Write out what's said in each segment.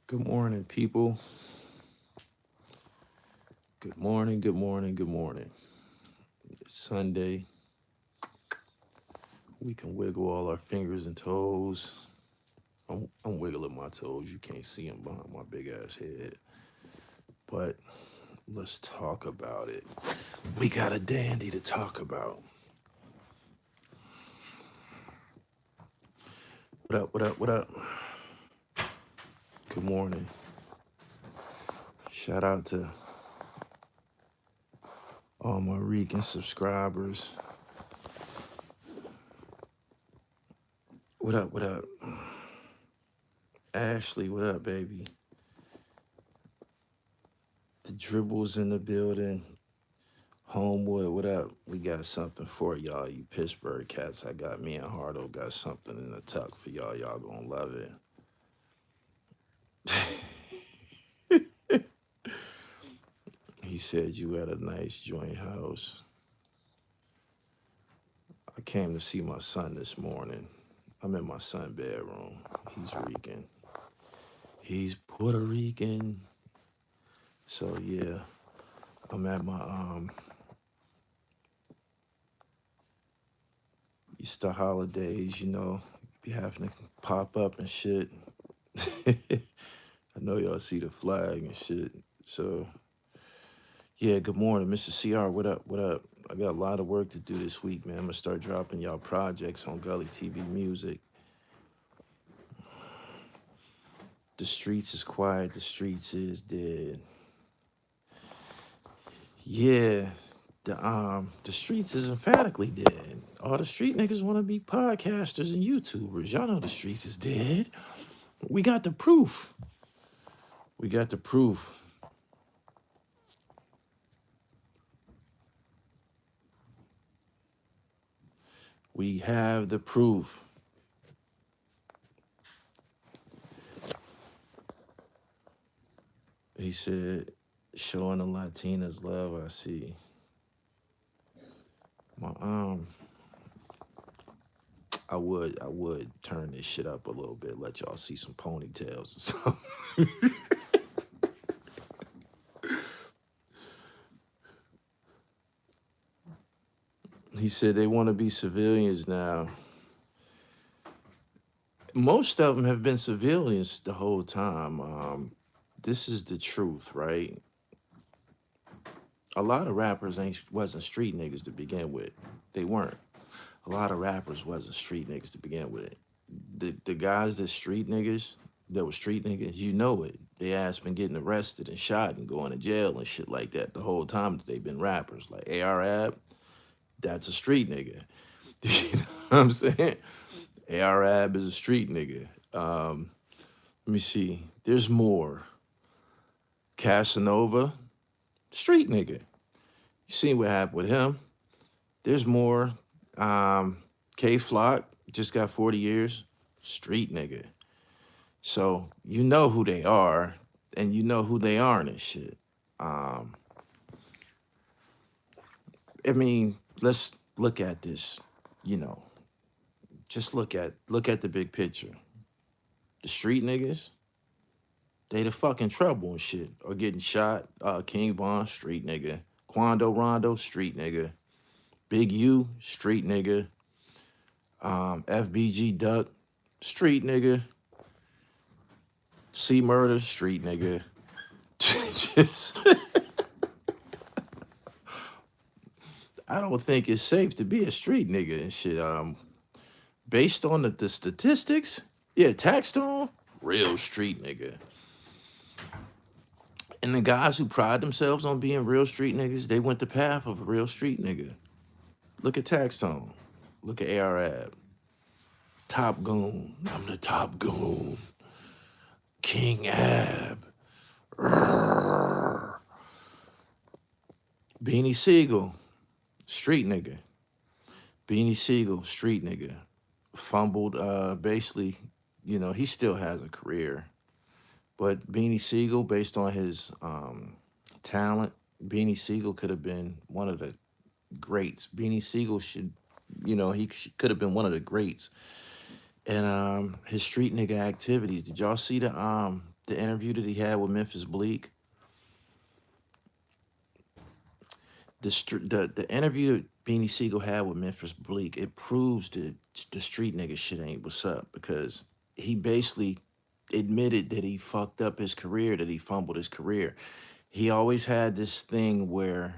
Good morning, people. Good morning, good morning, good morning. It's Sunday. We can wiggle all our fingers and toes. I'm wiggling my toes. You can't see them behind my big ass head. But let's talk about it. We got a dandy to talk about. What up, what up, what up? Good morning. Shout out to all my Rican subscribers. What up, what up? Ashley, what up, baby? The dribbles in the building. Homewood, what up? We got something for y'all, you Pittsburgh cats. I got me and Hardo got something in the tuck for y'all. Y'all gonna love it. He said you had a nice joint house. I came to see my son this morning. I'm in my son's bedroom. He's Rican. He's Puerto Rican. So yeah, I'm at my Easter holidays, be having to pop up and shit. I know y'all see the flag and shit. So yeah, good morning, Mr. CR. What up? What up? I got a lot of work to do this week, man. I'm gonna start dropping y'all projects on Gully TV Music. The streets is quiet. The streets is dead. Yeah, the streets is emphatically dead. All the street niggas want to be podcasters and YouTubers. Y'all know the streets is dead. We got the proof. We got the proof. We have the proof. He said, showing the Latinas love, I see. My I would turn this shit up a little bit, let y'all see some ponytails or something. He said they want to be civilians now. Most of them have been civilians the whole time. This is the truth, right? A lot of rappers wasn't street niggas to begin with. They weren't. A lot of rappers wasn't street niggas to begin with. The guys that were street niggas, you know it. They ass been getting arrested and shot and going to jail and shit like that the whole time that they've been rappers. Like ARAB, that's a street nigga. You know what I'm saying? ARAB is a street nigga. Let me see. There's more. Casanova, street nigga. You seen what happened with him. There's more. K-Flock just got 40 years. Street nigga. So you know who they are, and you know who they aren't and shit. I mean, let's look at this, just look at the big picture. The street niggas, they the fucking trouble and shit, or getting shot. King Von, street nigga. Quando Rondo, street nigga. Big U, street nigga. FBG Duck, street nigga. C Murder, street nigga. Just, I don't think it's safe to be a street nigga and shit. Based on the statistics, yeah, Taxstone, real street nigga. And the guys who pride themselves on being real street niggas, they went the path of a real street nigga. Look at Taxstone. Look at ARAB. Top Goon. I'm the Top Goon. King Ab. Rrr. Beanie Sigel, street nigga. Beanie Sigel, street nigga. Fumbled, basically, he still has a career. But Beanie Sigel, based on his talent, Beanie Sigel could have been one of the greats. Beanie Sigel he could have been one of the greats. And his street nigga activities. Did y'all see the the interview that he had with Memphis Bleak, the interview that Beanie Siegel had with Memphis Bleak, it proves that the street nigga shit ain't what's up, because he basically admitted that he fucked up his career, that he fumbled his career. He always had this thing where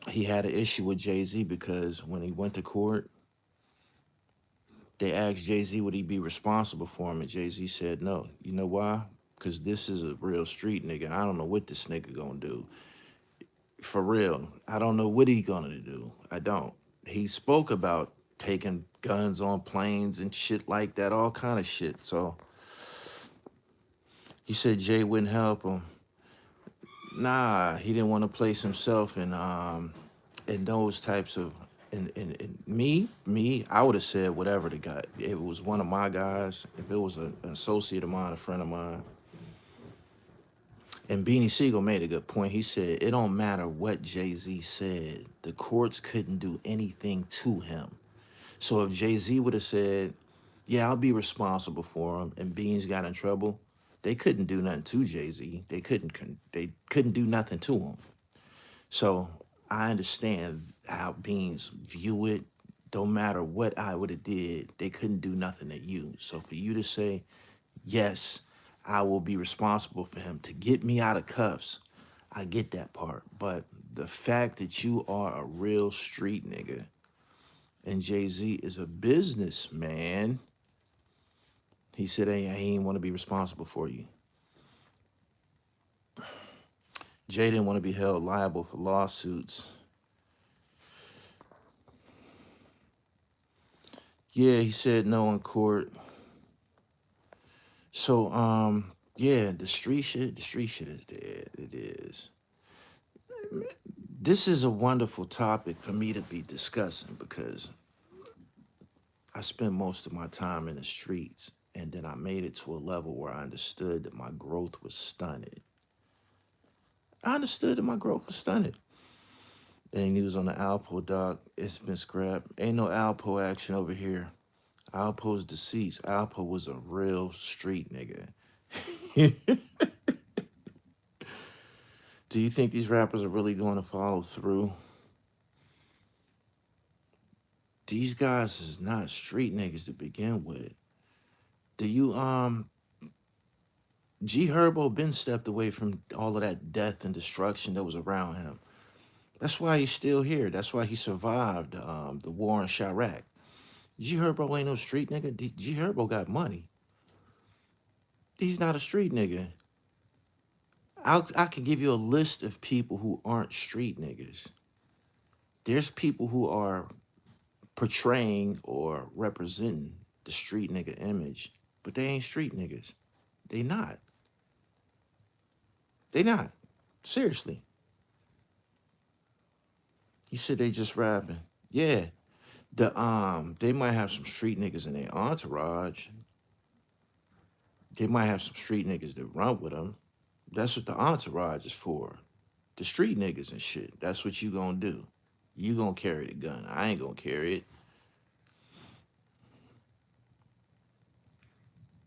he had an issue with Jay-Z, because when he went to court, they asked Jay-Z would he be responsible for him, and Jay-Z said no. You know why? Because this is a real street nigga, and I don't know what this nigga gonna do. For real, I don't know what he gonna do. I don't. He spoke about taking guns on planes and shit like that, all kind of shit. So he said Jay wouldn't help him. Nah, he didn't want to place himself in those types of, and me, I would have said whatever the guy. If it was one of my guys, if it was an associate of mine, a friend of mine. And Beanie Siegel made a good point. He said, it don't matter what Jay-Z said. The courts couldn't do anything to him. So if Jay-Z would have said, yeah, I'll be responsible for him, and Beans got in trouble, they couldn't do nothing to Jay-Z. They couldn't do nothing to him. So I understand how Beans view it. Don't matter what I would have did, they couldn't do nothing to you. So for you to say, yes, I will be responsible for him to get me out of cuffs, I get that part. But the fact that you are a real street nigga and Jay-Z is a businessman, he said, hey, I ain't want to be responsible for you. Jay didn't want to be held liable for lawsuits. Yeah, he said no in court. So, yeah, the street shit is dead. It is. This is a wonderful topic for me to be discussing, because I spent most of my time in the streets, and then I made it to a level where I understood that my growth was stunted. I understood that my growth was stunted. And he was on the Alpo, doc. It's been scrapped. Ain't no Alpo action over here. Alpo's deceased. Alpo was a real street nigga. Do you think these rappers are really going to follow through? These guys is not street niggas to begin with. Do you, G Herbo been stepped away from all of that death and destruction that was around him. That's why he's still here. That's why he survived the war in Chirac. G Herbo ain't no street nigga. G Herbo got money. He's not a street nigga. I can give you a list of people who aren't street niggas. There's people who are portraying or representing the street nigga image, but they ain't street niggas. They not. They not. Seriously. You said they just rapping. Yeah. They might have some street niggas in their entourage. They might have some street niggas that run with them. That's what the entourage is for. The street niggas and shit. That's what you gonna do. You gonna carry the gun. I ain't gonna carry it.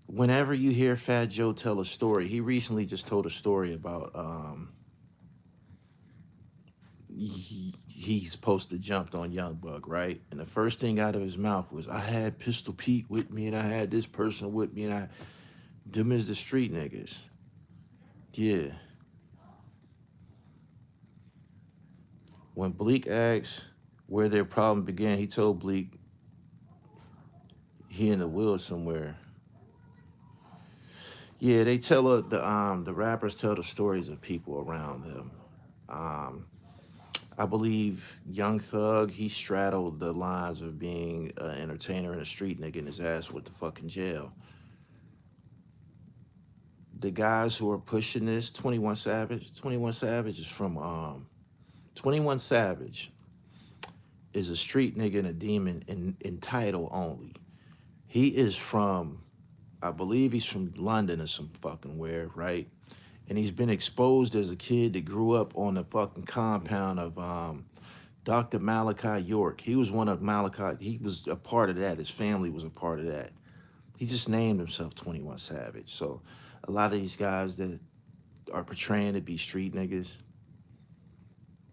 Whenever you hear Fat Joe tell a story, he recently just told a story about he's supposed to jumped on Young Buck, right? And the first thing out of his mouth was, I had Pistol Pete with me, and I had this person with me, and them is the street niggas. Yeah. When Bleak asked where their problem began, he told Bleak he in the woods somewhere. Yeah, they tell the rappers tell the stories of people around them. I believe Young Thug, he straddled the lines of being an entertainer and a street nigga, and his ass with the fucking jail. The guys who are pushing this, 21 Savage is from 21 Savage is a street nigga and a demon in title only. He is from, I believe he's from London or some fucking where, right? And he's been exposed as a kid that grew up on the fucking compound of Dr. Malachi York. He was one of Malachi, he was a part of that. His family was a part of that. He just named himself 21 Savage. So a lot of these guys that are portraying to be street niggas,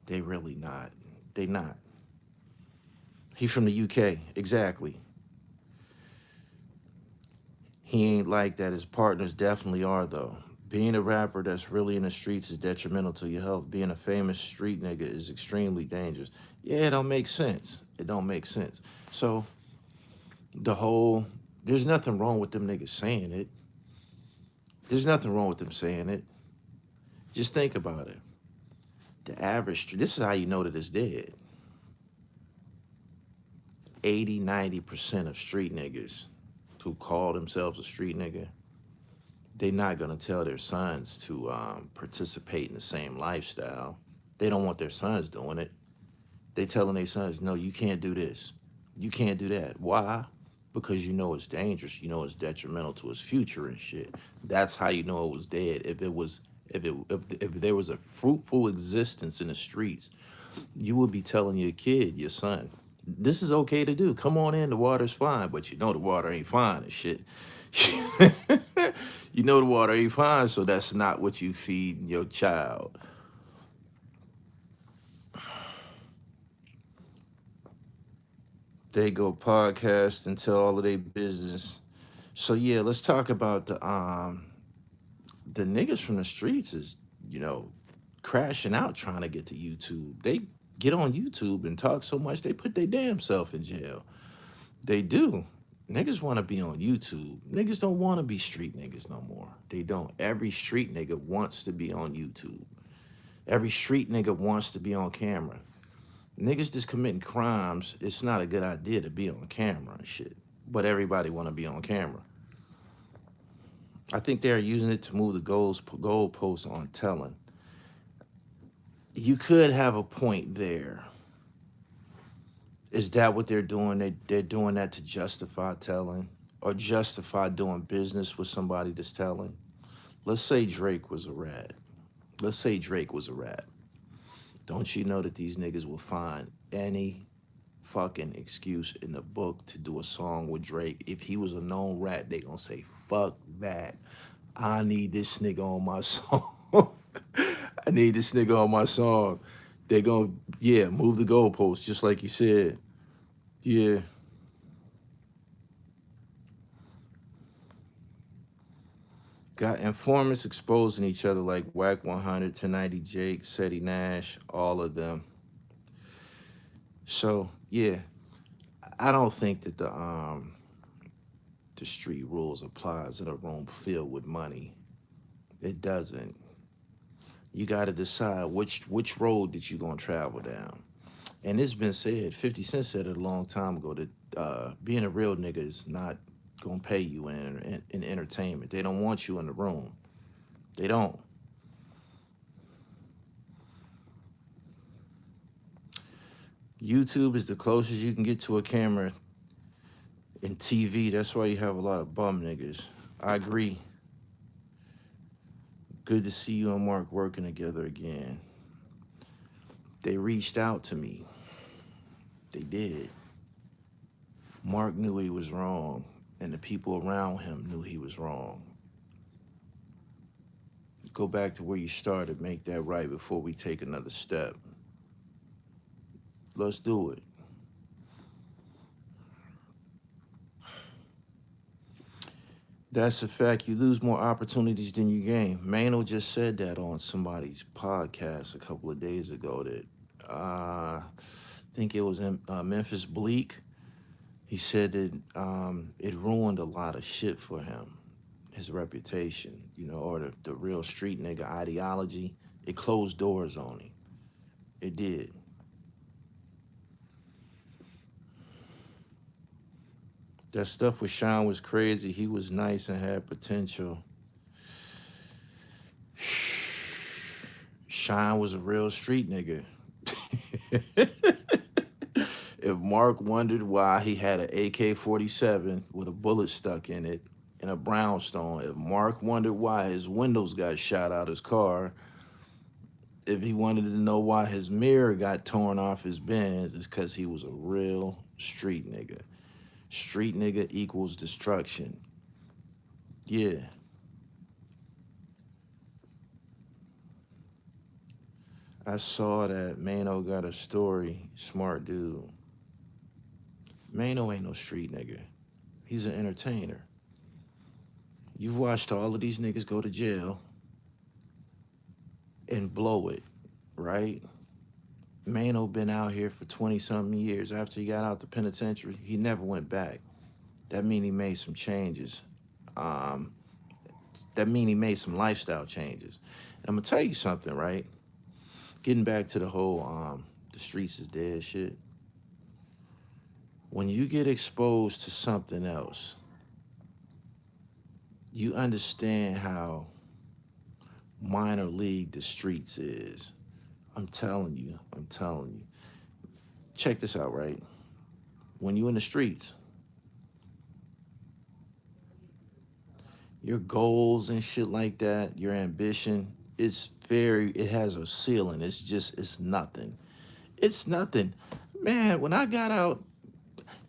they really not. They not. He from the UK, exactly. He ain't like that. His partners definitely are, though. Being a rapper that's really in the streets is detrimental to your health. Being a famous street nigga is extremely dangerous. Yeah, it don't make sense. It don't make sense. So the whole, there's nothing wrong with them niggas saying it. There's nothing wrong with them saying it. Just think about it. The average, this is how you know that it's dead. 80, 90% of street niggas who call themselves a street nigga, they're not gonna tell their sons to participate in the same lifestyle. They don't want their sons doing it. They telling their sons, no, you can't do this. You can't do that. Why? Because you know it's dangerous. You know it's detrimental to his future and shit. That's how you know it was dead. If there was a fruitful existence in the streets, you would be telling your kid, your son, this is okay to do. Come on in, the water's fine, but you know the water ain't fine and shit. You know the water ain't fine, so that's not what you feed your child. They go podcast and tell all of their business. So yeah, let's talk about the niggas from the streets is, you know, crashing out trying to get to YouTube. They get on YouTube and talk so much they put their damn self in jail. They do. Niggas want to be on YouTube. Niggas don't want to be street niggas no more. They don't. Every street nigga wants to be on YouTube. Every street nigga wants to be on camera. Niggas just committing crimes. It's not a good idea to be on camera and shit. But everybody want to be on camera. I think they're using it to move the goalposts on telling. You could have a point there. Is that what they're doing? They're doing that to justify telling or justify doing business with somebody that's telling. Let's say Drake was a rat. Let's say Drake was a rat. Don't you know that these niggas will find any fucking excuse in the book to do a song with Drake? If he was a known rat, they gonna say, fuck that. I need this nigga on my song. I need this nigga on my song. They gonna, yeah, move the goalposts, just like you said. Yeah. Got informants exposing each other like Whack 100, 1090 Jake, Seti Nash, all of them. So, yeah, I don't think that the street rules applies in a room filled with money. It doesn't. You got to decide which road that you're going to travel down. And it's been said, 50 Cent said it a long time ago, that being a real nigga is not going to pay you in entertainment. They don't want you in the room. They don't. YouTube is the closest you can get to a camera in TV. That's why you have a lot of bum niggas. I agree. Good to see you and Mark working together again. They reached out to me. They did. Mark knew he was wrong, and the people around him knew he was wrong. Go back to where you started, make that right before we take another step. Let's do it. That's a fact. You lose more opportunities than you gain. Mano just said that on somebody's podcast a couple of days ago. That I think it was in Memphis Bleak. He said that it ruined a lot of shit for him, his reputation, you know, or the real street nigga ideology. It closed doors on him. It did. That stuff with Sean was crazy. He was nice and had potential. Sean was a real street nigga. If Mark wondered why he had an AK-47 with a bullet stuck in it and a brownstone, if Mark wondered why his windows got shot out his car, if he wanted to know why his mirror got torn off his Benz, it's because he was a real street nigga. Street nigga equals destruction. Yeah. I saw that Mano got a story. Smart dude. Mano ain't no street nigga. He's an entertainer. You've watched all of these niggas go to jail and blow it, right? Mano been out here for 20 something years. After he got out the penitentiary, he never went back. That mean he made some changes. Um, that mean he made some lifestyle changes. And I'm gonna tell you something, right? Getting back to the whole the streets is dead shit. When you get exposed to something else, you understand how minor league the streets is. I'm telling you, I'm telling you. Check this out, right? When you in the streets, your goals and shit like that, your ambition, it has a ceiling. It's nothing. It's nothing. Man, when I got out,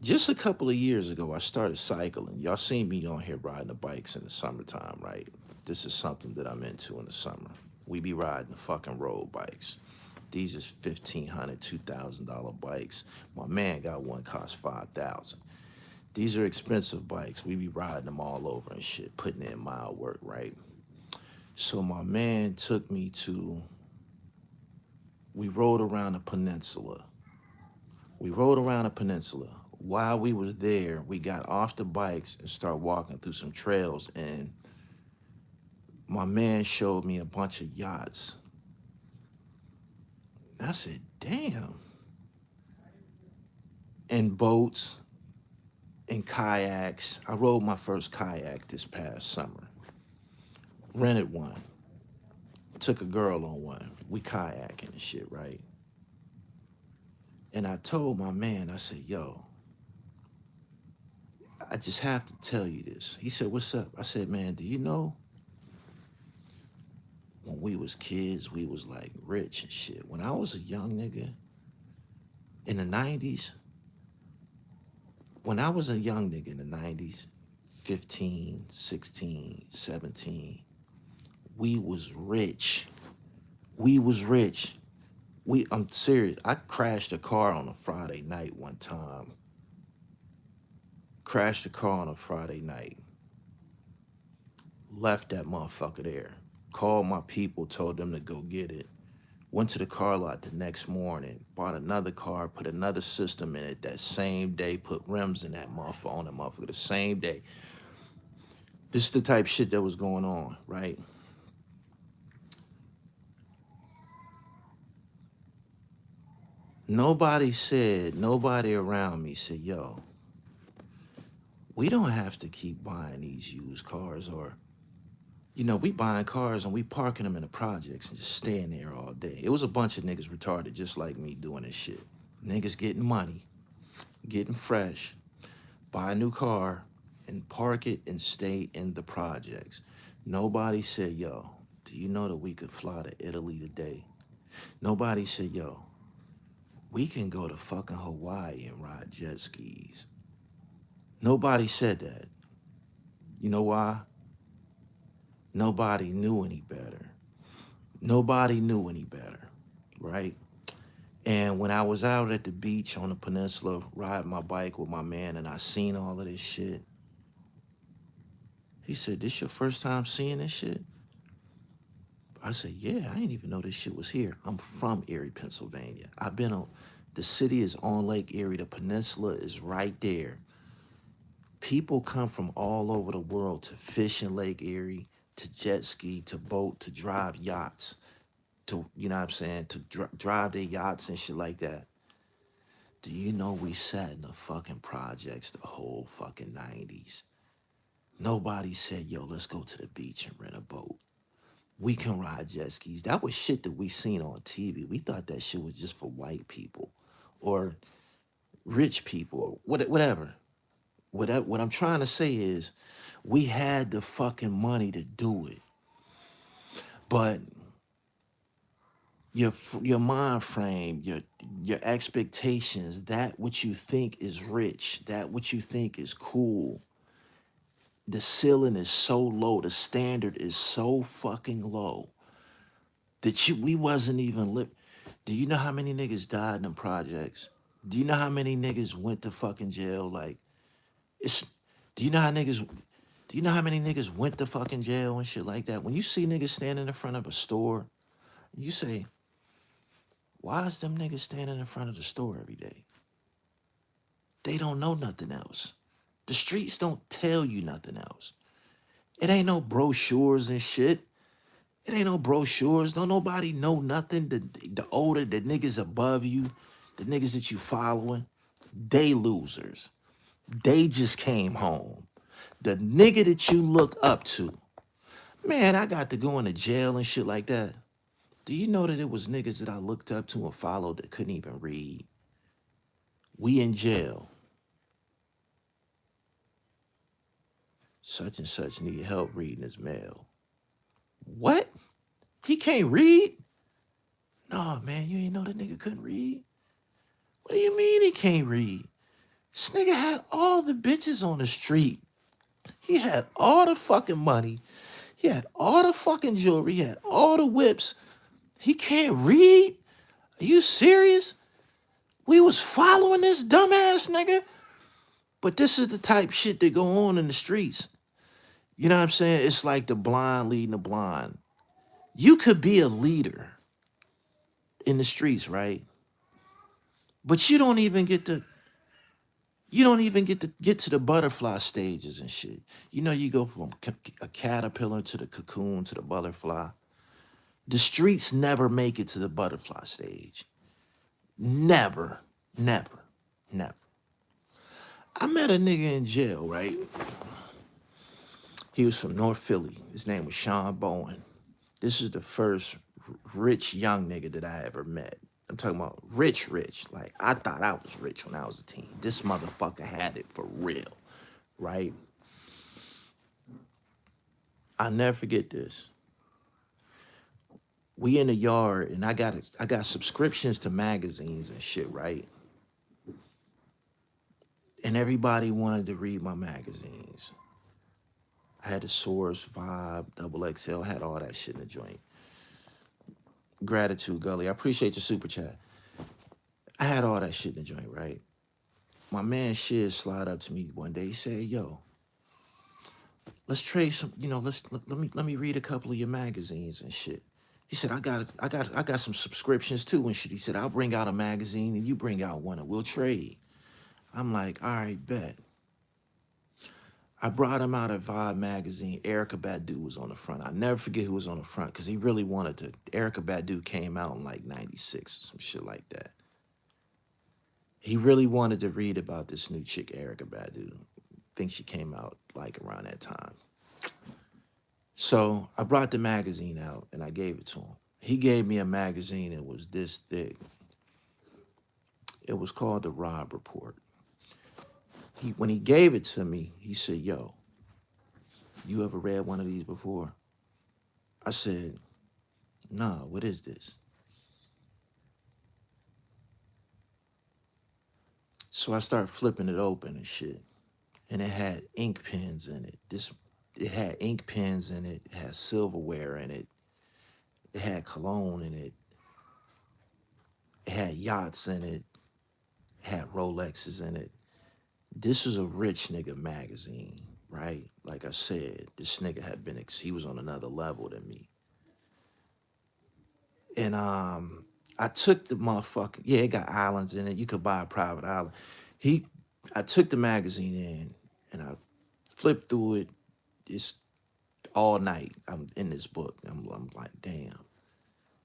just a couple of years ago, I started cycling. Y'all seen me on here riding the bikes in the summertime, right? This is something that I'm into in the summer. We be riding the fucking road bikes. These is $1,500, $2,000 bikes. My man got one cost $5,000. These are expensive bikes. We be riding them all over and shit, putting in mile work, right? So my man took me to, we rode around the peninsula. While we was there, we got off the bikes and started walking through some trails, and my man showed me a bunch of yachts. And I said, damn. And boats and kayaks. I rode my first kayak this past summer. Rented one. Took a girl on one. We kayaking and shit, right? And I told my man, I said, yo, I just have to tell you this. He said, what's up? I said, man, do you know when we was kids, we was like rich and shit. When I was a young nigga in the 90s, when I was a young nigga in the 90s, 15, 16, 17, we was rich. We was rich. I'm serious. I crashed a car on a Friday night one time. Crashed a car on a Friday night. Left that motherfucker there. Called my people, told them to go get it. Went to the car lot the next morning, bought another car, put another system in it that same day, put rims in that motherfucker, on that motherfucker the same day. This is the type of shit that was going on, right? Nobody around me said, yo, we don't have to keep buying these used cars, or, you know, we buying cars and we parking them in the projects and just staying there all day. It was a bunch of niggas retarded just like me doing this shit. Niggas getting money, getting fresh, buy a new car, and park it and stay in the projects. Nobody said, yo, do you know that we could fly to Italy today? Nobody said, yo, we can go to fucking Hawaii and ride jet skis. Nobody said that. You know why? Nobody knew any better. Nobody knew any better, right? And when I was out at the beach on the peninsula, riding my bike with my man, and I seen all of this shit, he said, this your first time seeing this shit? I said, yeah, I didn't even know this shit was here. I'm from Erie, Pennsylvania. The city is on Lake Erie. The peninsula is right there. People come from all over the world to fish in Lake Erie, to jet ski, to boat, to drive yachts, to, you know what I'm saying, to drive their yachts and shit like that. Do you know we sat in the fucking projects the whole fucking 90s? Nobody said, yo, let's go to the beach and rent a boat. We can ride jet skis. That was shit that we seen on TV. We thought that shit was just for white people or rich people or whatever. What I'm trying to say is we had the fucking money to do it. But your mind frame, your expectations, that what you think is rich, that what you think is cool, The ceiling is so low, the standard is so fucking low that we wasn't even live. Do you know how many niggas died in them projects? Do you know how many niggas went to fucking jail? Like, it's, do you know how niggas, do you know how many niggas went to fucking jail and shit like that? When you see niggas standing in front of a store, you say, why is them niggas standing in front of the store every day? They don't know nothing else. The streets don't tell you nothing else. It ain't no brochures and shit. It ain't no brochures. Don't nobody know nothing. The older, the niggas above you, the niggas that you following, they losers. They just came home. The nigga that you look up to, man, I got to go into jail and shit like that. Do you know that it was niggas that I looked up to and followed that couldn't even read? We in jail. Such and such need help reading his mail. What? He can't read? No, man, you ain't know the nigga couldn't read? What do you mean he can't read? This nigga had all the bitches on the street. He had all the fucking money. He had all the fucking jewelry. He had all the whips. He can't read? Are you serious? We was following this dumbass nigga? But this is the type shit that go on in the streets. You know what I'm saying? It's like the blind leading the blind. You could be a leader in the streets, right? But you don't even get to get to the butterfly stages and shit. You know, you go from a caterpillar to the cocoon to the butterfly. The streets never make it to the butterfly stage. Never, never, never. I met a nigga in jail, right? He was from North Philly. His name was Sean Bowen. This is the first rich young nigga that I ever met. I'm talking about rich. Like, I thought I was rich when I was a teen. This motherfucker had it for real, right? I'll never forget this. We in the yard, and I got subscriptions to magazines and shit, right? And everybody wanted to read my magazines. I had the Source, Vibe, Double XL, had all that shit in the joint. Gratitude, Gully. I appreciate your super chat. I had all that shit in the joint, right? My man Shiz slide up to me one day. He said, yo, let's trade some, let me read a couple of your magazines and shit. He said, I got some subscriptions too and shit. He said, I'll bring out a magazine and you bring out one and we'll trade. I'm like, all right, bet. I brought him out a Vibe magazine. Erykah Badu was on the front. I'll never forget who was on the front because he really wanted to. Erykah Badu came out in like 96, some shit like that. He really wanted to read about this new chick, Erykah Badu. I think she came out like around that time. So I brought the magazine out and I gave it to him. He gave me a magazine that was this thick. It was called The Rob Report. When he gave it to me, he said, yo, you ever read one of these before? I said, nah, what is this? So I started flipping it open and shit. And it had ink pens in it. It had ink pens in it. It had silverware in it. It had cologne in it. It had yachts in it. It had Rolexes in it. This was a rich nigga magazine, right? Like I said, this nigga he was on another level than me. And I took the motherfucker, yeah, it got islands in it. You could buy a private island. I took the magazine in and I flipped through it. It's all night. I'm in this book. I'm like, damn.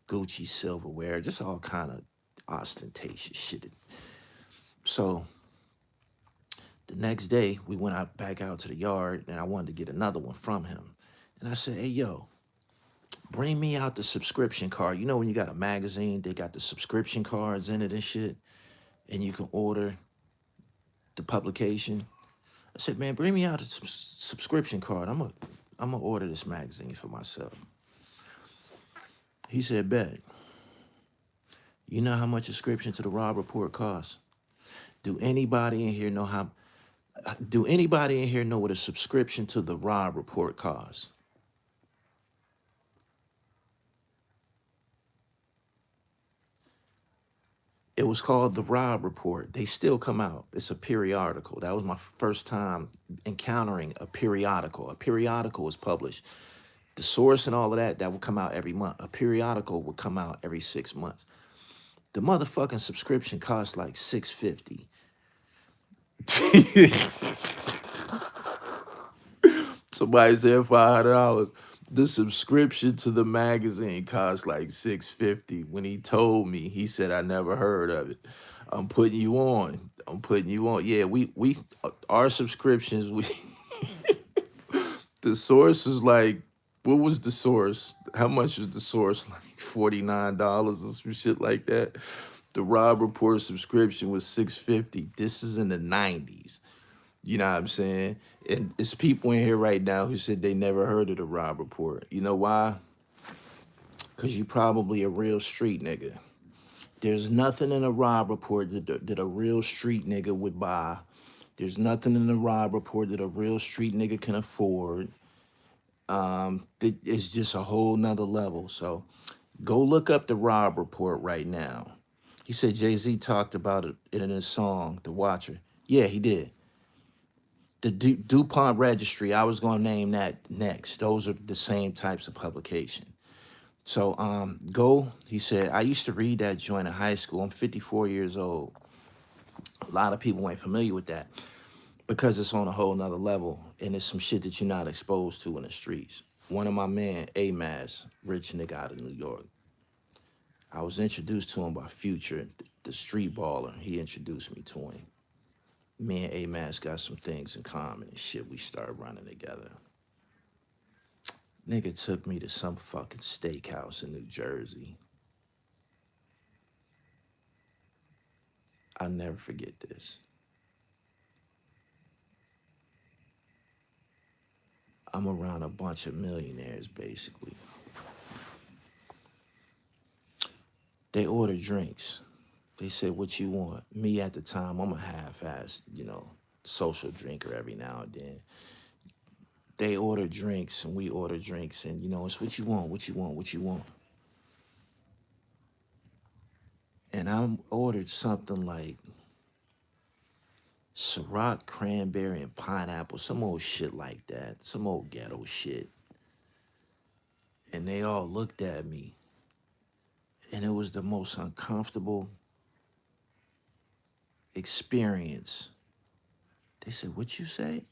Gucci silverware, just all kind of ostentatious shit. So the next day, we went back out to the yard, and I wanted to get another one from him. And I said, hey, yo, bring me out the subscription card. You know when you got a magazine, they got the subscription cards in it and shit, and you can order the publication. I said, man, bring me out a subscription card. I'm gonna order this magazine for myself. He said, bet. You know how much a subscription to the Rob Report costs? Do anybody in here know how? Do anybody in here know what a subscription to the Rob Report costs? It was called the Rob Report. They still come out. It's a periodical. That was my first time encountering a periodical. A periodical was published. The source and all of that, that would come out every month. A periodical would come out every 6 months. The motherfucking subscription cost like $6.50. Somebody said $500. The subscription to the magazine cost like $6.50. When he told me, he said, I never heard of it. I'm putting you on. I'm putting you on. Yeah, we our subscriptions, we the source is like, what was the source? How much was the source? Like $49 or some shit like that. The Rob Report subscription was $6.50. This is in the 90s. You know what I'm saying? And it's people in here right now who said they never heard of the Rob Report. You know why? Because you probably a real street nigga. There's nothing in a Rob Report that a real street nigga would buy. There's nothing in the Rob Report that a real street nigga can afford. It's just a whole nother level. So go look up the Rob Report right now. He said Jay-Z talked about it in his song, The Watcher. Yeah, he did. The DuPont Registry, I was going to name that next. Those are the same types of publication. So go, he said, I used to read that joint in high school. I'm 54 years old. A lot of people ain't familiar with that because it's on a whole nother level and it's some shit that you're not exposed to in the streets. One of my man, A-Mass, rich nigga out of New York. I was introduced to him by Future, the street baller. He introduced me to him. Me and A-Mass got some things in common and shit. We started running together. Nigga took me to some fucking steakhouse in New Jersey. I'll never forget this. I'm around a bunch of millionaires, basically. They order drinks. They said, what you want? Me at the time, I'm a half-ass, social drinker every now and then. They order drinks and we order drinks and, it's what you want, what you want, what you want. And I ordered something like Ciroc, cranberry, and pineapple, some old shit like that, some old ghetto shit. And they all looked at me and it was the most uncomfortable experience. They said, what you say?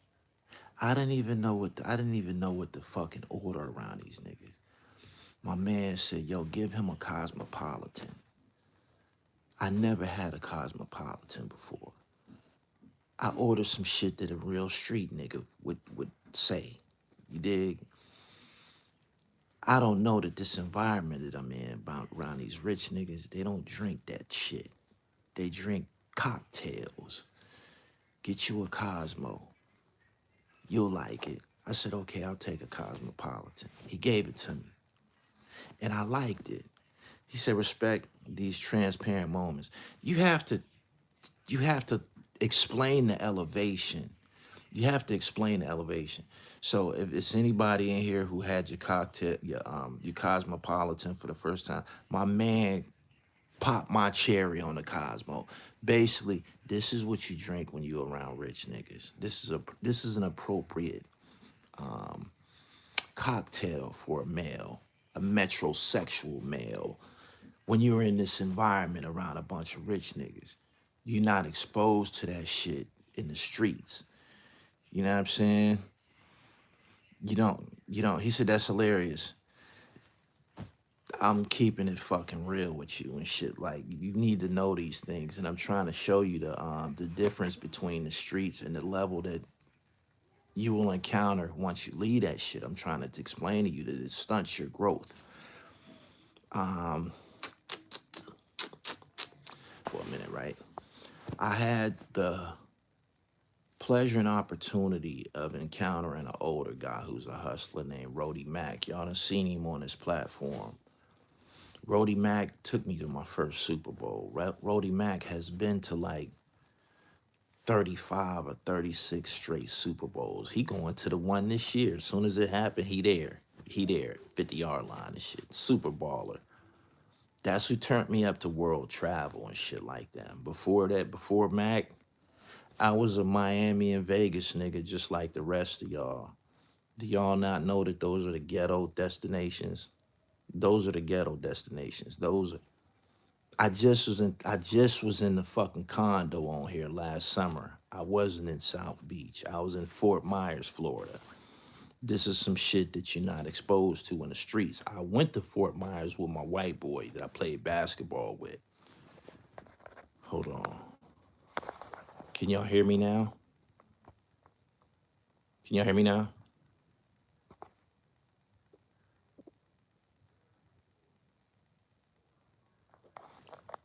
I didn't even know what the fucking order around these niggas. My man said, yo, give him a Cosmopolitan. I never had a Cosmopolitan before. I ordered some shit that a real street nigga would say. You dig? I don't know that this environment that I'm in, around these rich niggas, they don't drink that shit. They drink cocktails. Get you a Cosmo. You'll like it. I said, okay, I'll take a Cosmopolitan. He gave it to me. And I liked it. He said, respect these transparent moments. You have to explain the elevation. You have to explain the elevation. So if it's anybody in here who had your cocktail, your Cosmopolitan for the first time, my man popped my cherry on the Cosmo. Basically, this is what you drink when you're around rich niggas. This is an appropriate cocktail for a male, a metrosexual male. When you're in this environment around a bunch of rich niggas, you're not exposed to that shit in the streets. You know what I'm saying? You don't. He said, that's hilarious. I'm keeping it fucking real with you and shit. Like, you need to know these things. And I'm trying to show you the difference between the streets and the level that you will encounter once you leave that shit. I'm trying to explain to you that it stunts your growth. For a minute, right? I had the pleasure and opportunity of encountering an older guy who's a hustler named Rody Mack. Y'all done seen him on his platform. Rody Mack took me to my first Super Bowl. Rody Mack has been to like 35 or 36 straight Super Bowls. He going to the one this year. As soon as it happened, he there. He there. 50-yard line and shit. Super baller. That's who turned me up to world travel and shit like that. Before that, before Mac, I was a Miami and Vegas nigga just like the rest of y'all. Do y'all not know that those are the ghetto destinations? Those are the ghetto destinations. Those are, I just was in the fucking condo on here last summer. I wasn't in South Beach. I was in Fort Myers, Florida. This is some shit that you're not exposed to in the streets. I went to Fort Myers with my white boy that I played basketball with. Hold on. Can y'all hear me now? Can y'all hear me now?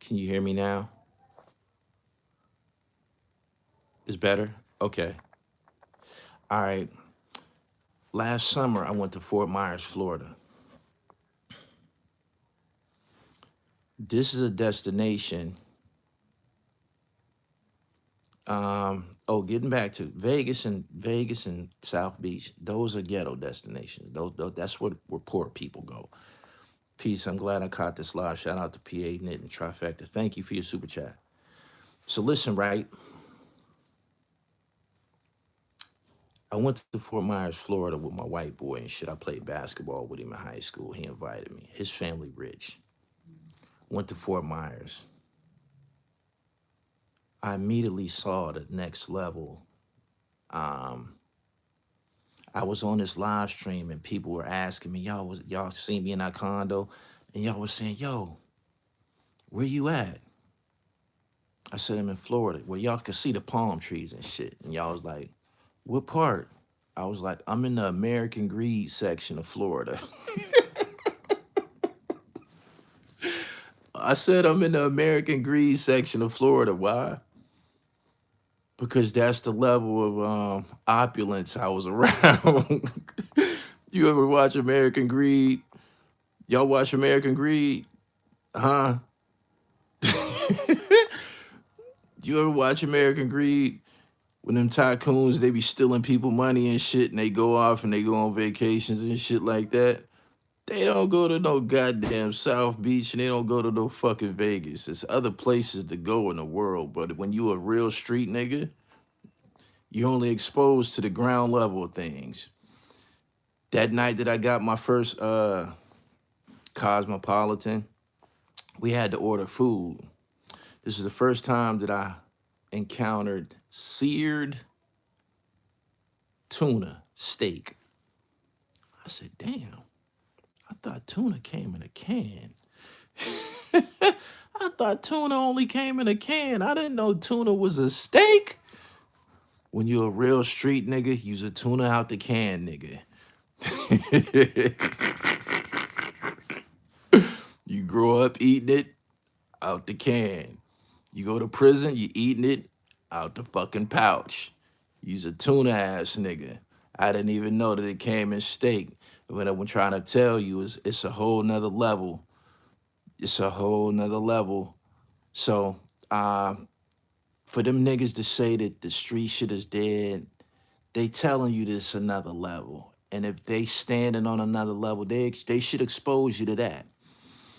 Can you hear me now? It's better? Okay. All right. Last summer, I went to Fort Myers, Florida. This is a destination. Getting back to Vegas and South Beach, those are ghetto destinations. That's where poor people go. Peace. I'm glad I caught this live. Shout out to PA Knit and Trifecta. Thank you for your super chat. So listen, right? I went to Fort Myers, Florida with my white boy and shit. I played basketball with him in high school. He invited me. His family rich. Went to Fort Myers. I immediately saw the next level. Um, I was on this live stream and people were asking me, y'all seen me in that condo? And y'all was saying, yo, where you at? I said, I'm in Florida, where y'all could see the palm trees and shit. And y'all was like, what part? I was like, I'm in the American Greed section of Florida. I said, I'm in the American Greed section of Florida. Why? Because that's the level of opulence I was around. You ever watch American Greed? Y'all watch American Greed? Huh? You ever watch American Greed? When them tycoons, they be stealing people money and shit, and they go off and they go on vacations and shit like that. They don't go to no goddamn South Beach and they don't go to no fucking Vegas. There's other places to go in the world, but when you a real street nigga, you're only exposed to the ground level of things. That night that I got my first Cosmopolitan, we had to order food. This is the first time that I encountered seared tuna steak. I said, damn, I thought tuna came in a can. I thought tuna only came in a can. I didn't know tuna was a steak. When you're a real street nigga, use a tuna out the can, nigga. You grow up eating it out the can. You go to prison, you eating it out the fucking pouch. Use a tuna ass nigga. I didn't even know that it came in steak. What I'm trying to tell you is it's a whole nother level. It's a whole nother level. So for them niggas to say that the street shit is dead, they telling you this another level. And if they standing on another level, they should expose you to that.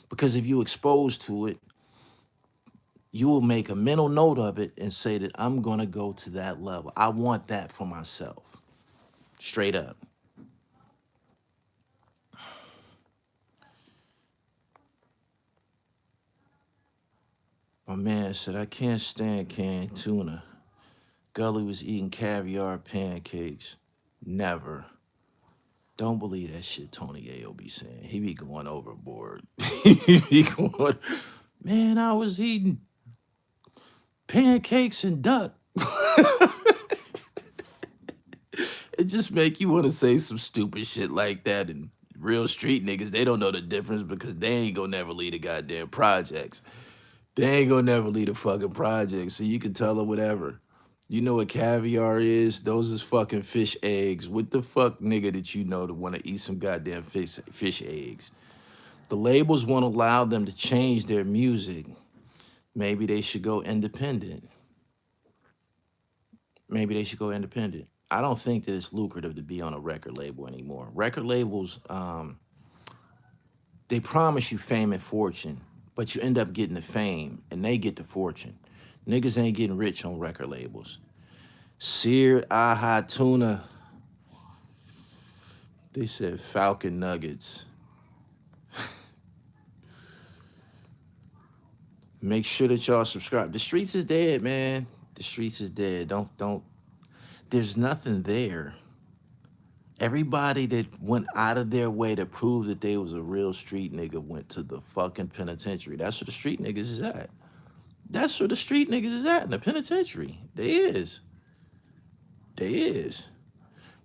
Because if you exposed to it, you will make a mental note of it and say that I'm gonna go to that level. I want that for myself. Straight up. My man said, I can't stand canned tuna. Gully was eating caviar pancakes. Never. Don't believe that shit Tony Ayo be saying. He be going overboard. He be going, man, I was eating pancakes and duck. It just make you want to say some stupid shit like that. And real street niggas, they don't know the difference because they ain't gonna never lead the goddamn projects. They ain't gonna never lead a fucking project, so you can tell them whatever. You know what caviar is? Those is fucking fish eggs. What the fuck nigga that you know to want to eat some goddamn fish eggs? The labels won't allow them to change their music. Maybe they should go independent. maybe they should go independent. I don't think that it's lucrative to be on a record label anymore. Record labels, they promise you fame and fortune, but you end up getting the fame and they get the fortune. Niggas ain't getting rich on record labels. Seared aha tuna. They said Falcon Nuggets. Make sure that y'all subscribe. The streets is dead, man. The streets is dead. Don't. There's nothing there. Everybody that went out of their way to prove that they was a real street nigga went to the fucking penitentiary. That's where the street niggas is at. That's where the street niggas is at, in the penitentiary. They is. They is.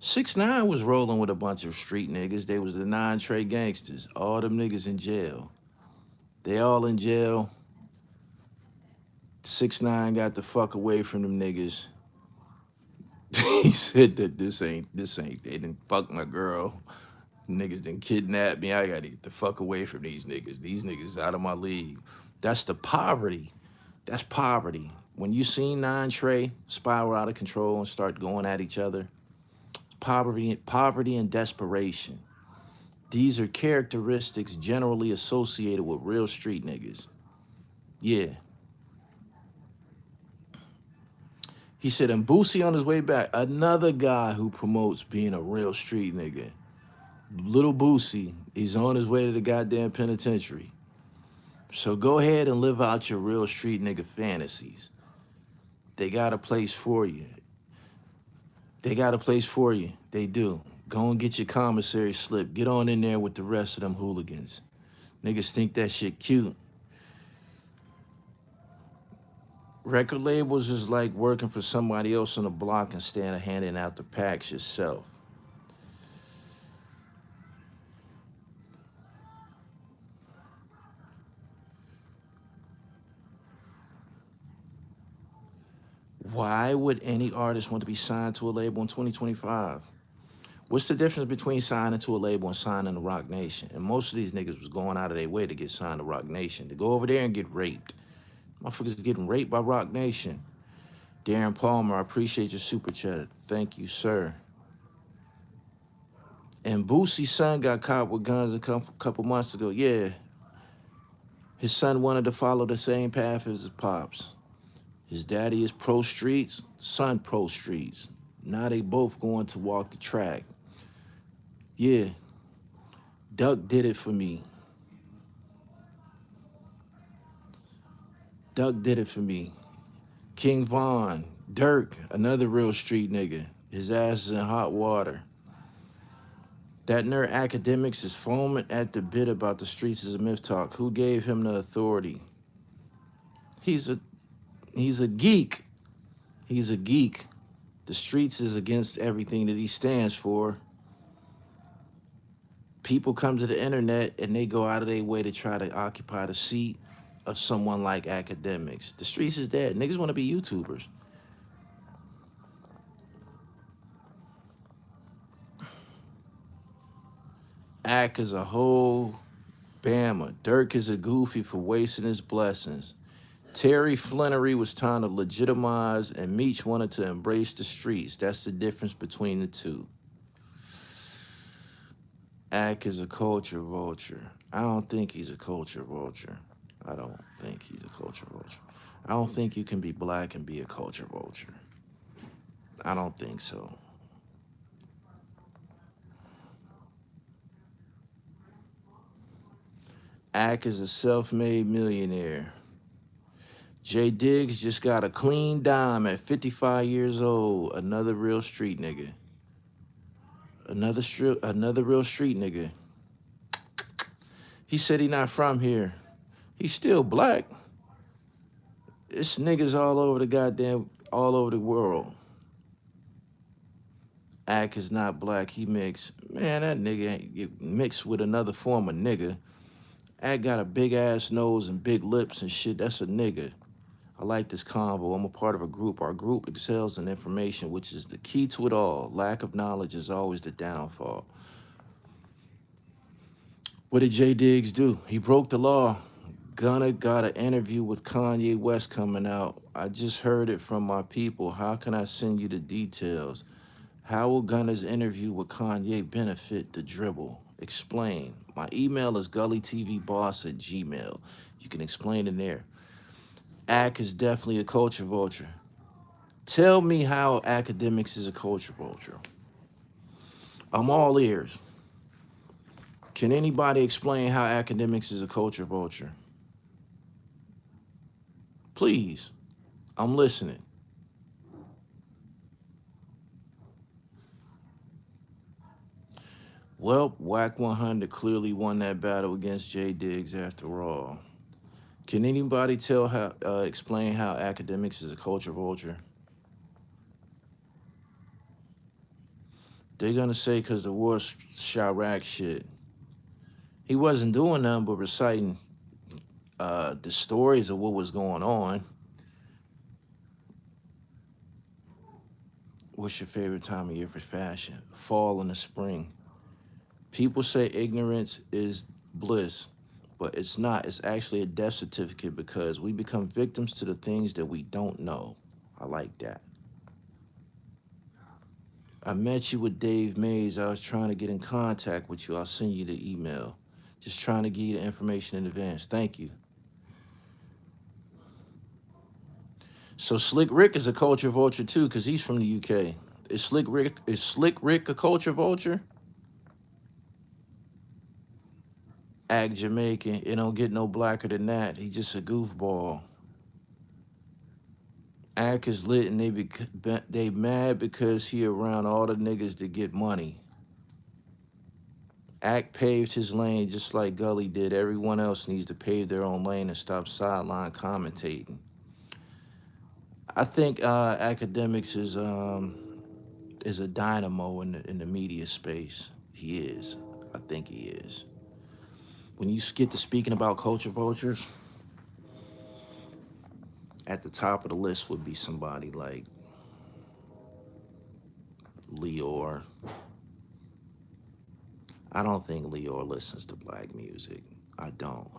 6ix9ine was rolling with a bunch of street niggas. They was the non-trade gangsters. All them niggas in jail. They all in jail. 6ix9ine got the fuck away from them niggas. He said that this ain't, they didn't fuck my girl. Niggas didn't kidnap me. I gotta get the fuck away from these niggas. These niggas out of my league. That's the poverty. That's poverty. When you see non-Trey spiral out of control and start going at each other, poverty and desperation. These are characteristics generally associated with real street niggas. Yeah. He said, and Boosie on his way back, another guy who promotes being a real street nigga. Little Boosie, he's on his way to the goddamn penitentiary. So go ahead and live out your real street nigga fantasies. They got a place for you. They got a place for you. They do. Go and get your commissary slip. Get on in there with the rest of them hooligans. Niggas think that shit cute. Record labels is like working for somebody else on the block instead of handing out the packs yourself. Why would any artist want to be signed to a label in 2025? What's the difference between signing to a label and signing to Rock Nation? And most of these niggas was going out of their way to get signed to Rock Nation, to go over there and get raped. Motherfuckers are getting raped by Rock Nation. Darren Palmer, I appreciate your super chat. Thank you, sir. And Boosie's son got caught with guns a couple months ago. Yeah. His son wanted to follow the same path as his pops. His daddy is pro streets, son pro streets. Now they both going to walk the track. Yeah. Duck did it for me. Duck did it for me. King Von, Dirk, another real street nigga. His ass is in hot water. That nerd academics is foaming at the bit about the streets is a myth talk. Who gave him the authority? He's a geek. He's a geek. The streets is against everything that he stands for. People come to the internet and they go out of their way to try to occupy the seat of someone like academics. The streets is dead. Niggas want to be YouTubers. Ack is a whole Bama. Dirk is a goofy for wasting his blessings. Terry Flannery was trying to legitimize, and Meech wanted to embrace the streets. That's the difference between the two. Ack is a culture vulture. I don't think he's a culture vulture. I don't think he's a culture vulture. I don't think you can be black and be a culture vulture. I don't think so. Ack is a self-made millionaire. Jay Diggs just got a clean dime at 55 years old. Another real street nigga. Another real street nigga. He said he not from here. He's still black. It's niggas all over the world. Ack is not black, he mixed. Man, that nigga ain't mixed with another form of nigga. Ack got a big ass nose and big lips and shit, that's a nigga. I like this convo. I'm a part of a group. Our group excels in information, which is the key to it all. Lack of knowledge is always the downfall. What did Jay Diggs do? He broke the law. Gunna got an interview with Kanye West coming out. I just heard it from my people. How can I send you the details? How will Gunna's interview with Kanye benefit the dribble? Explain. My email is gullytvboss@gmail. You can explain in there. Ack is definitely a culture vulture. Tell me how academics is a culture vulture. I'm all ears. Can anybody explain how academics is a culture vulture? Please, I'm listening. Well, Whack 100 clearly won that battle against J Diggs after all. Can anybody explain how academics is a culture vulture? They're gonna say because the war Chirac shit. He wasn't doing nothing but reciting the stories of what was going on. What's your favorite time of year for fashion? Fall and the spring. People say ignorance is bliss, but it's not. It's actually a death certificate because we become victims to the things that we don't know. I like that. I met you with Dave Mays. I was trying to get in contact with you. I'll send you the email. Just trying to give you the information in advance. Thank you. So Slick Rick is a culture vulture too, because he's from the UK. Is Slick Rick a culture vulture? Act Jamaican. It don't get no blacker than that. He's just a goofball. Act is lit and they mad because he around all the niggas that get money. Act paved his lane just like Gully did. Everyone else needs to pave their own lane and stop sideline commentating. I think academics is a dynamo in the media space. He is. I think he is. When you get to speaking about culture vultures, at the top of the list would be somebody like Leor. I don't think Leor listens to black music. I don't.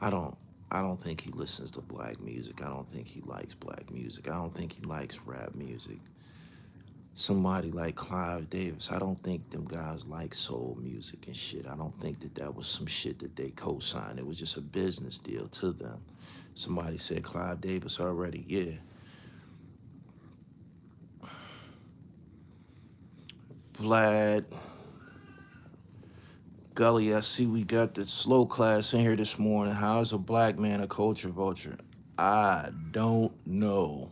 I don't. I don't think he listens to black music. I don't think he likes black music. I don't think he likes rap music. Somebody like Clive Davis, I don't think them guys like soul music and shit. I don't think that was some shit that they co-signed. It was just a business deal to them. Somebody said Clive Davis already. Yeah. Vlad. Gully, I see we got the slow class in here this morning. How is a black man a culture vulture? I don't know.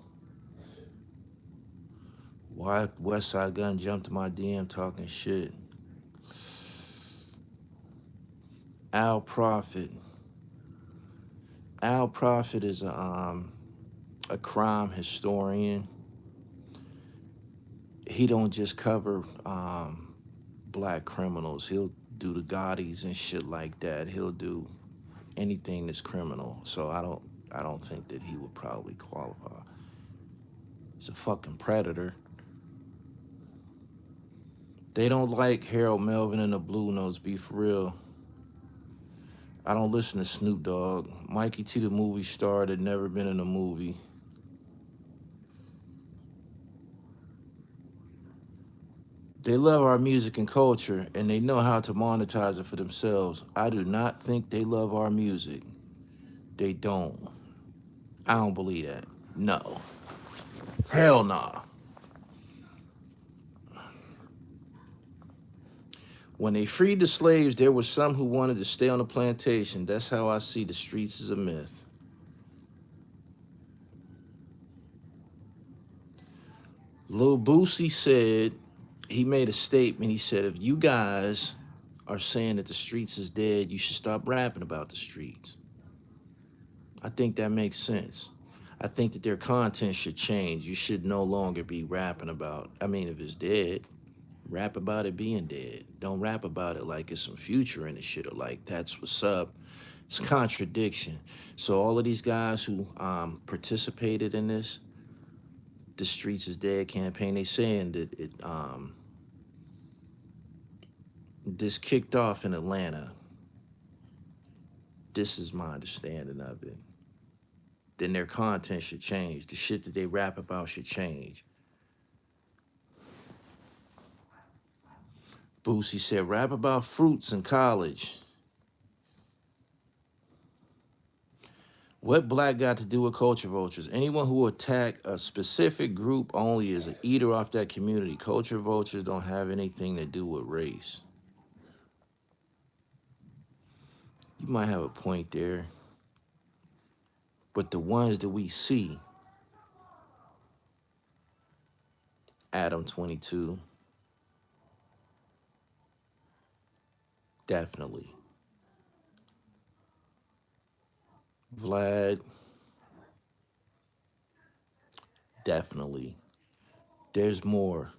Why Westside Gun jumped to my DM talking shit? Al Prophet. Al Prophet is a crime historian. He don't just cover black criminals. He'll do the Gaudis and shit like that. He'll do anything that's criminal. So I don't think that he would probably qualify. He's a fucking predator. They don't like Harold Melvin and the Blue Notes, be for real. I don't listen to Snoop Dogg. Mikey T, the movie star that never been in a movie. They love our music and culture, and they know how to monetize it for themselves. I do not think they love our music. They don't. I don't believe that. No. Hell nah. When they freed the slaves, there were some who wanted to stay on the plantation. That's how I see the streets as a myth. Lil Boosie said, he made a statement. He said, if you guys are saying that the streets is dead, you should stop rapping about the streets. I think that makes sense. I think that their content should change. You should no longer be rapping about, if it's dead, rap about it being dead. Don't rap about it like it's some future in the shit or like that's what's up. It's contradiction. So all of these guys who participated in this, the Streets is Dead campaign, they saying that this kicked off in Atlanta. This is my understanding of it. Then their content should change. The shit that they rap about should change. Boosie said, rap about fruits in college. What black got to do with culture vultures? Anyone who attack a specific group only is an eater off that community. Culture vultures don't have anything to do with race. You might have a point there. But the ones that we see, Adam 22, definitely. Vlad, definitely. There's more.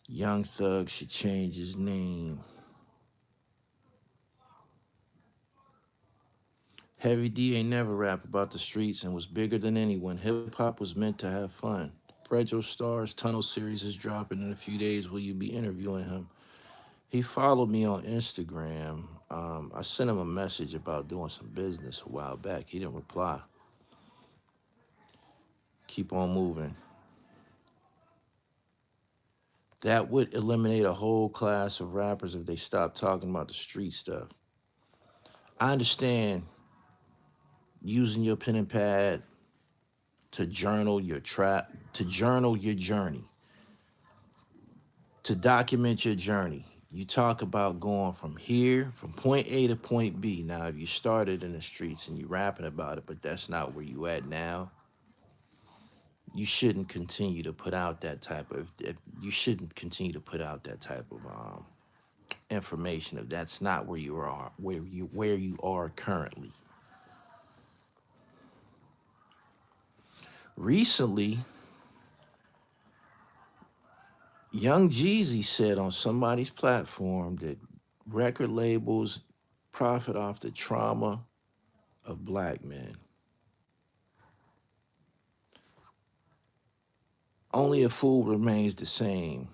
Young Thug should change his name. Heavy D ain't never rap about the streets and was bigger than anyone. Hip hop was meant to have fun. Fragile Stars Tunnel series is dropping in a few days. Will you be interviewing him? He followed me on Instagram. I sent him a message about doing some business a while back. He didn't reply. Keep on moving. That would eliminate a whole class of rappers if they stopped talking about the street stuff. I understand using your pen and pad to journal your to journal your journey, to document your journey. You talk about going from here, from point A to point B. Now, if you started in the streets and you're rapping about it, but that's not where you at now, you shouldn't continue to put out that type of, information if that's not where you are, where you are currently. Recently, Young Jeezy said on somebody's platform that record labels profit off the trauma of black men. Only a fool remains the same.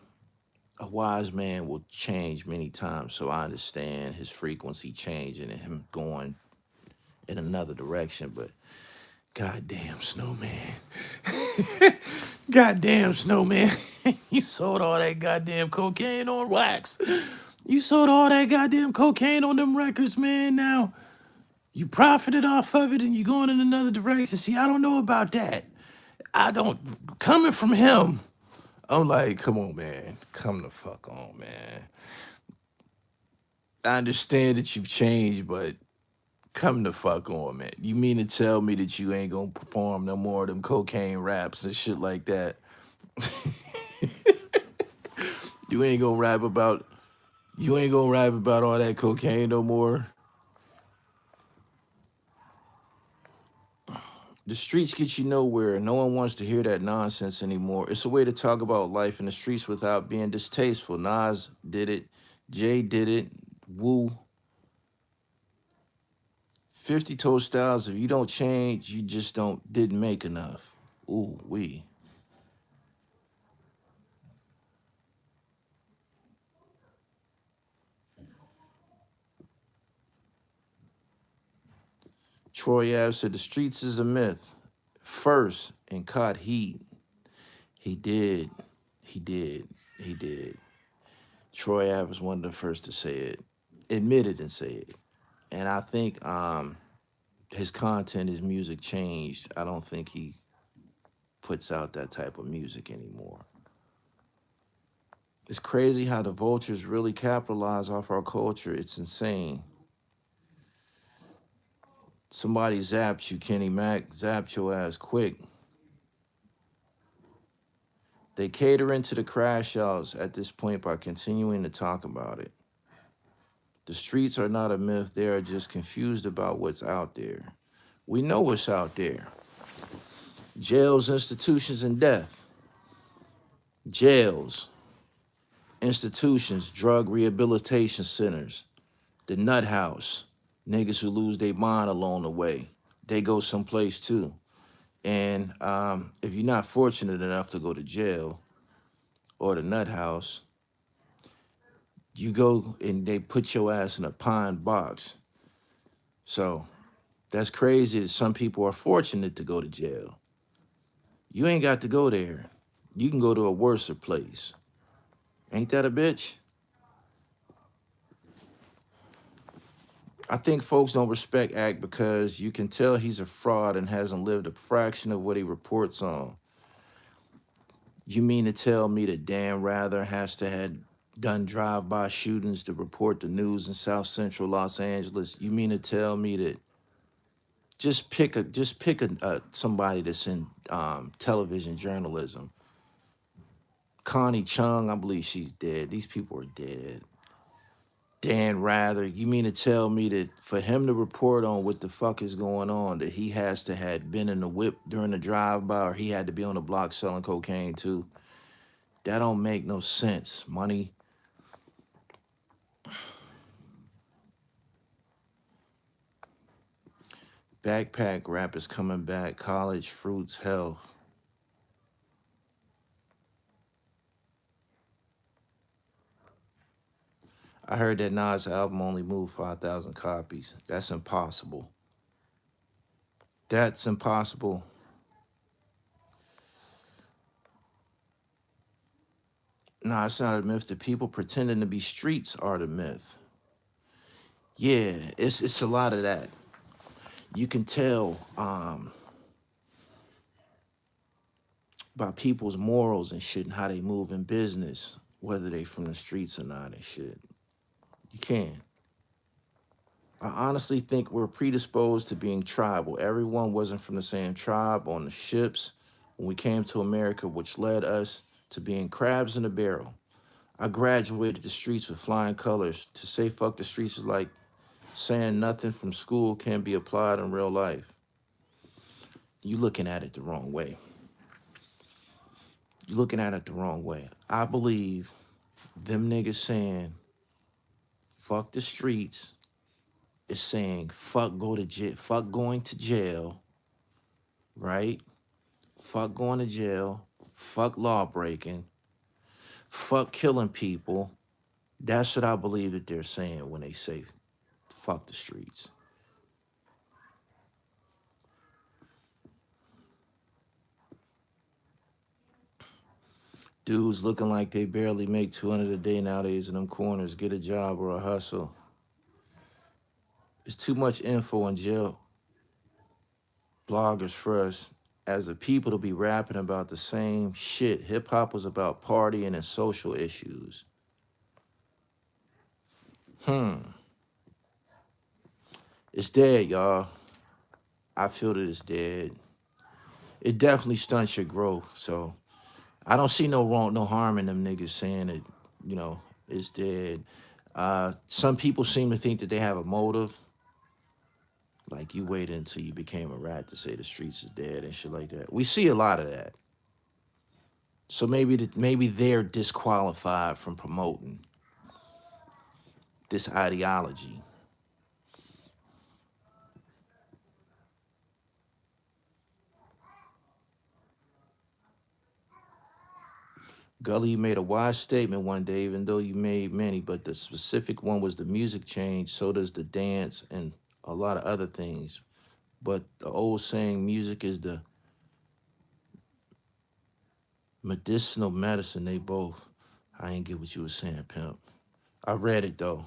A wise man will change many times, so I understand his frequency changing and him going in another direction, but goddamn, Snowman. Goddamn, Snowman. You sold all that goddamn cocaine on wax. You sold all that goddamn cocaine on them records, man. Now, you profited off of it and you're going in another direction. See, I don't know about that. Coming from him, I'm like, come on, man. Come the fuck on, man. I understand that you've changed, but come the fuck on, man. You mean to tell me that you ain't gonna perform no more of them cocaine raps and shit like that? You ain't gonna rap about all that cocaine no more? The streets get you nowhere. No one wants to hear that nonsense anymore. It's a way to talk about life in the streets without being distasteful. Nas did it. Jay did it. Wu. 50 Toe Styles, if you don't change, you just didn't make enough. Ooh, wee. Troy Ave said the streets is a myth. First and caught heat. He did. He did. He did. Troy Ave was one of the first to say it. Admitted and say it. And I think his content, his music changed. I don't think he puts out that type of music anymore. It's crazy how the vultures really capitalize off our culture. It's insane. Somebody zapped you, Kenny Mac. Zapped your ass quick. They cater into the crash outs at this point by continuing to talk about it. The streets are not a myth. They are just confused about what's out there. We know what's out there. Jails, institutions, and death. Jails, institutions, drug rehabilitation centers, the nut house, niggas who lose their mind along the way. They go someplace too. And if you're not fortunate enough to go to jail or the nut house, You go and they put your ass in a pine box. So that's crazy that some people are fortunate to go to jail. You ain't got to go there. You can go to a worser place. Ain't that a bitch? I think folks don't respect Act because you can tell he's a fraud and hasn't lived a fraction of what he reports on. You mean to tell me that Dan Rather has to have done drive-by shootings to report the news in South Central Los Angeles? You mean to tell me that just pick a somebody that's in television journalism? Connie Chung, I believe she's dead. These people are dead. Dan Rather, you mean to tell me that for him to report on what the fuck is going on, that he has to had been in the whip during the drive-by, or he had to be on the block selling cocaine too? That don't make no sense, money. Backpack rap is coming back. College fruits health. I heard that Nas album only moved 5,000 copies. That's impossible. That's impossible. Nah, it's not a myth. The people pretending to be streets are the myth. Yeah, it's a lot of that. You can tell by people's morals and shit and how they move in business, whether they from the streets or not and shit. You can. I honestly think we're predisposed to being tribal. Everyone wasn't from the same tribe on the ships when we came to America, which led us to being crabs in a barrel. I graduated the streets with flying colors. To say fuck the streets is like saying nothing from school can be applied in real life. You looking at it the wrong way. You're looking at it the wrong way. I believe them niggas saying fuck the streets is saying fuck fuck going to jail, right? Fuck going to jail, fuck law breaking, fuck killing people. That's what I believe that they're saying when they say fuck the streets. Dudes looking like they barely make 200 a day nowadays in them corners. Get a job or a hustle. It's too much info on jail bloggers for us as a people to be rapping about the same shit. Hip hop was about partying and social issues. It's dead, y'all. I feel that it's dead. It definitely stunts your growth. So I don't see no harm in them niggas saying that, it's dead. Some people seem to think that they have a motive. Like you waited until you became a rat to say the streets is dead and shit like that. We see a lot of that. So maybe they're disqualified from promoting this ideology. Gully, you made a wise statement one day, even though you made many, but the specific one was the music change, so does the dance and a lot of other things. But the old saying, music is the medicinal medicine, they both. I ain't get what you were saying, pimp. I read it though.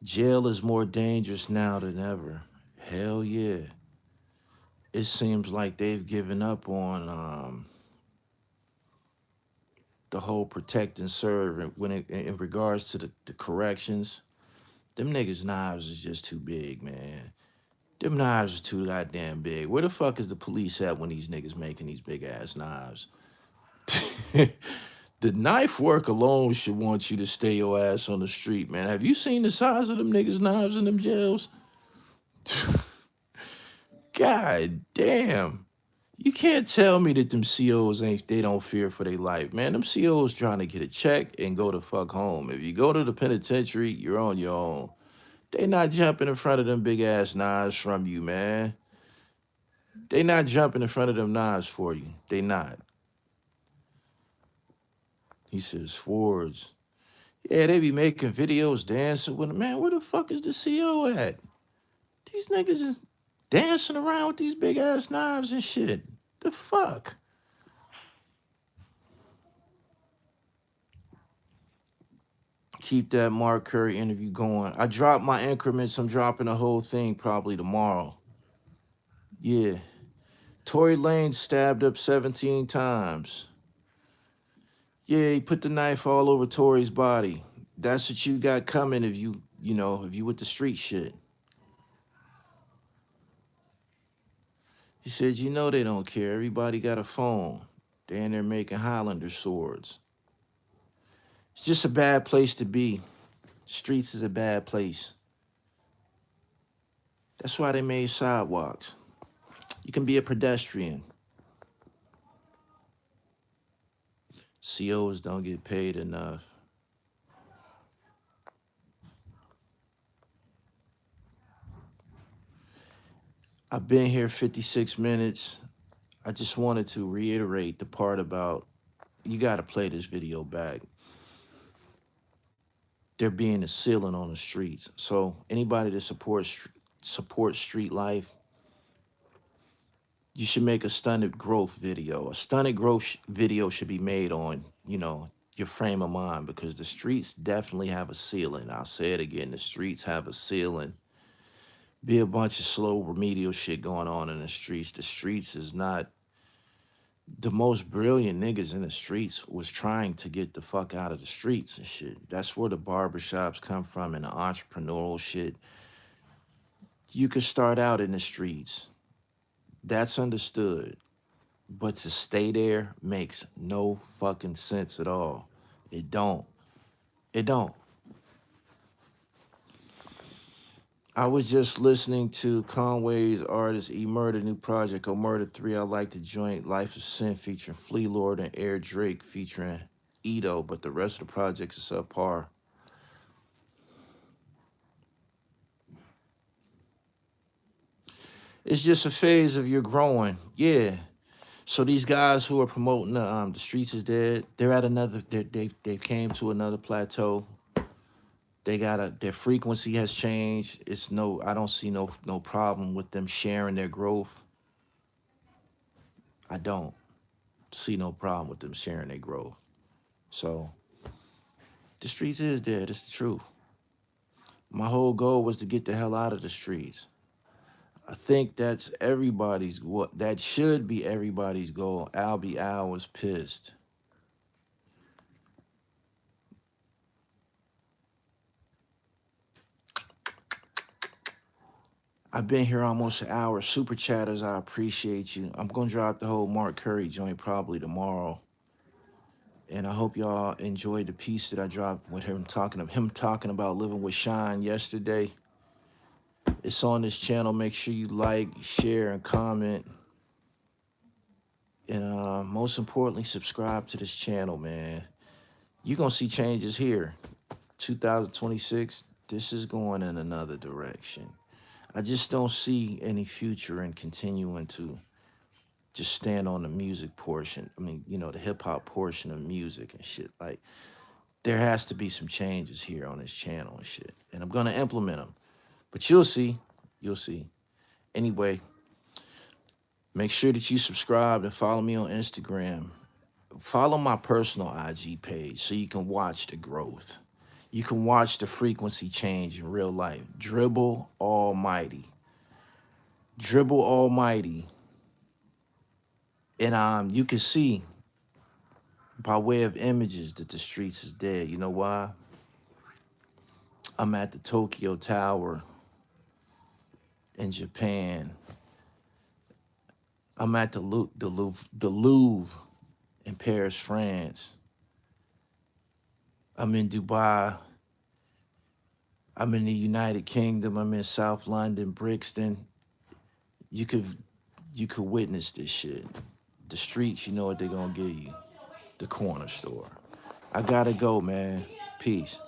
Jail is more dangerous now than ever. Hell yeah. It seems like they've given up on the whole protect and serve when in regards to the corrections. Them niggas' knives is just too big, man. Them knives are too goddamn big. Where the fuck is the police at when these niggas making these big ass knives? The knife work alone should want you to stay your ass on the street, man. Have you seen the size of them niggas' knives in them jails? God damn. You can't tell me that them COs they don't fear for their life, man. Them COs trying to get a check and go the fuck home. If you go to the penitentiary, you're on your own. They not jumping in front of them big ass knives from you, man. They not jumping in front of them knives for you. They not. He says, Swords. Yeah, they be making videos dancing with him. Man, where the fuck is the CO at? These niggas is dancing around with these big ass knives and shit. The fuck? Keep that Mark Curry interview going. I dropped my increments. I'm dropping the whole thing probably tomorrow. Yeah. Tory Lanez stabbed up 17 times. Yeah, he put the knife all over Tory's body. That's what you got coming if you with the street shit. He said, they don't care. Everybody got a phone. They're in there making Highlander swords. It's just a bad place to be. Streets is a bad place. That's why they made sidewalks. You can be a pedestrian. COs don't get paid enough. I've been here 56 minutes. I just wanted to reiterate the part about you got to play this video back. There being a ceiling on the streets. So anybody that supports street life, you should make a stunted growth video. A stunted growth video should be made on, your frame of mind, because the streets definitely have a ceiling. I'll say it again. The streets have a ceiling. Be a bunch of slow remedial shit going on in the streets. The streets is not the most brilliant niggas in the streets was trying to get the fuck out of the streets and shit. That's where the barbershops come from and the entrepreneurial shit. You could start out in the streets. That's understood. But to stay there makes no fucking sense at all. It don't. It don't. I was just listening to Conway's artist E Murder new project, O Murder 3. I like the joint Life of Sin featuring Flea Lord and Air Drake featuring Edo, but the rest of the projects is subpar. It's just a phase of your growing. Yeah. So these guys who are promoting the streets is dead, they're at another, they came to another plateau. They their frequency has changed. I don't see no problem with them sharing their growth. I don't see no problem with them sharing their growth. So the streets is dead. It's the truth. My whole goal was to get the hell out of the streets. I think that's everybody's, that should be everybody's goal. Al was pissed. I've been here almost an hour. Super chatters, I appreciate you. I'm going to drop the whole Mark Curry joint probably tomorrow. And I hope y'all enjoyed the piece that I dropped with him talking about living with Shine yesterday. It's on this channel. Make sure you like, share, and comment. And most importantly, subscribe to this channel, man. You're going to see changes here. 2026, this is going in another direction. I just don't see any future in continuing to just stand on the music portion. I mean, the hip-hop portion of music and shit. Like, there has to be some changes here on this channel and shit. And I'm going to implement them. But you'll see. You'll see. Anyway, make sure that you subscribe and follow me on Instagram. Follow my personal IG page so you can watch the growth. You can watch the frequency change in real life. Dribble Almighty. Dribble Almighty. And you can see by way of images that the streets is dead. You know why? I'm at the Tokyo Tower in Japan. I'm at the Louvre in Paris, France. I'm in Dubai. I'm in the United Kingdom. I'm in South London, Brixton. You could witness this shit. The streets, you know what they're gonna give you. The corner store. I gotta go, man. Peace.